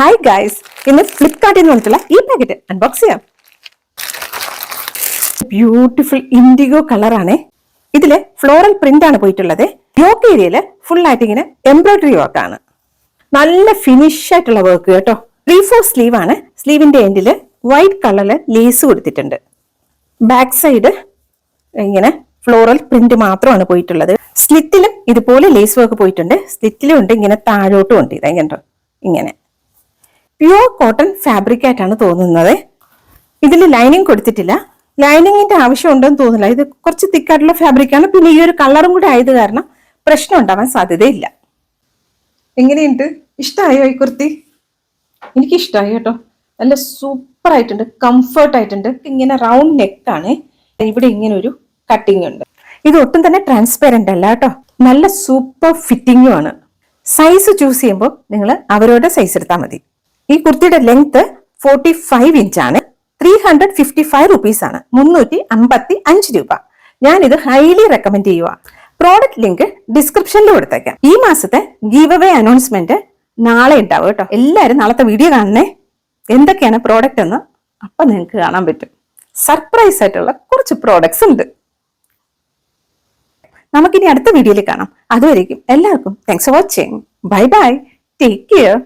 Hi guys, ഇന്ന് ഫ്ലിപ്കാർട്ടിൽ നിന്ന് വന്നിട്ടുള്ള ഈ പാക്കറ്റ് അൺബോക്സ് ചെയ്യാം. ബ്യൂട്ടിഫുൾ ഇൻഡിഗോ കളറാണ്. ഇതില് ഫ്ലോറൽ പ്രിന്റ് ആണ് പോയിട്ടുള്ളത്. യോക്ക് ഏരിയയില് ഫുൾ ആയിട്ട് ഇങ്ങനെ എംബ്രോയിഡറി വർക്ക് ആണ്. നല്ല ഫിനിഷ് ആയിട്ടുള്ള വർക്ക് കേട്ടോ. 3/4 സ്ലീവ് ആണ്. സ്ലീവിന്റെ എൻഡില് വൈറ്റ് കളറില് ലേസ് കൊടുത്തിട്ടുണ്ട്. ബാക്ക് സൈഡ് ഇങ്ങനെ ഫ്ലോറൽ പ്രിന്റ് മാത്രമാണ് പോയിട്ടുള്ളത്. സ്ലിറ്റിലും ഇതുപോലെ ലേസ് വർക്ക് പോയിട്ടുണ്ട്. സ്ലിറ്റിലും ഉണ്ട്, ഇങ്ങനെ താഴോട്ടും ഉണ്ട്. ഇതെങ്ങനെ ഇങ്ങനെ പ്യുവർ കോട്ടൺ ഫാബ്രിക് ആയിട്ടാണ് തോന്നുന്നത്. ഇതിൽ ലൈനിങ് കൊടുത്തിട്ടില്ല. ലൈനിങ്ങിന്റെ ആവശ്യം ഉണ്ടെന്ന് തോന്നുന്നില്ല. ഇത് കുറച്ച് തിക്കായിട്ടുള്ള ഫാബ്രിക് ആണ്. പിന്നെ ഈ ഒരു കളറും കൂടെ ആയത് കാരണം പ്രശ്നം ഉണ്ടാവാൻ സാധ്യതയില്ല. എങ്ങനെയുണ്ട്? ഇഷ്ടമായോ ഈ കുർത്തി? എനിക്ക് ഇഷ്ടമായി കേട്ടോ. നല്ല സൂപ്പർ ആയിട്ടുണ്ട്, കംഫർട്ട് ആയിട്ടുണ്ട്. ഇങ്ങനെ റൗണ്ട് നെക്കാണ്, ഇവിടെ ഇങ്ങനെ ഒരു കട്ടിങ് ഉണ്ട്. ഇത് ഒട്ടും തന്നെ ട്രാൻസ്പെറന്റ് അല്ല കേട്ടോ. നല്ല സൂപ്പർ ഫിറ്റിംഗും ആണ്. സൈസ് ചൂസ് ചെയ്യുമ്പോൾ നിങ്ങൾ അവരുടെ സൈസ് എടുത്താൽ മതി. ഈ കുർത്തിയുടെ ലെങ്ത് 45 ഇഞ്ചാണ്. 355 റുപ്പീസ് ആണ്, 355 രൂപ. ഞാനിത് ഹൈലി റെക്കമെൻഡ് ചെയ്യുക. പ്രോഡക്റ്റ് ലിങ്ക് ഡിസ്ക്രിപ്ഷനിൽ കൊടുത്തേക്കാം. ഈ മാസത്തെ ഗീവ് അവേ അനൗൺസ്മെന്റ് നാളെ ഉണ്ടാവും കേട്ടോ. എല്ലാവരും നാളത്തെ വീഡിയോ കാണണേ. എന്തൊക്കെയാണ് പ്രോഡക്റ്റ് എന്ന് അപ്പൊ നിങ്ങൾക്ക് കാണാൻ പറ്റും. സർപ്രൈസ് ആയിട്ടുള്ള കുറച്ച് പ്രോഡക്ട്സ് ഉണ്ട്. നമുക്കിനി അടുത്ത വീഡിയോയിൽ കാണാം. അതുവരേക്കും എല്ലാവർക്കും thanks for watching. Bye bye, take care.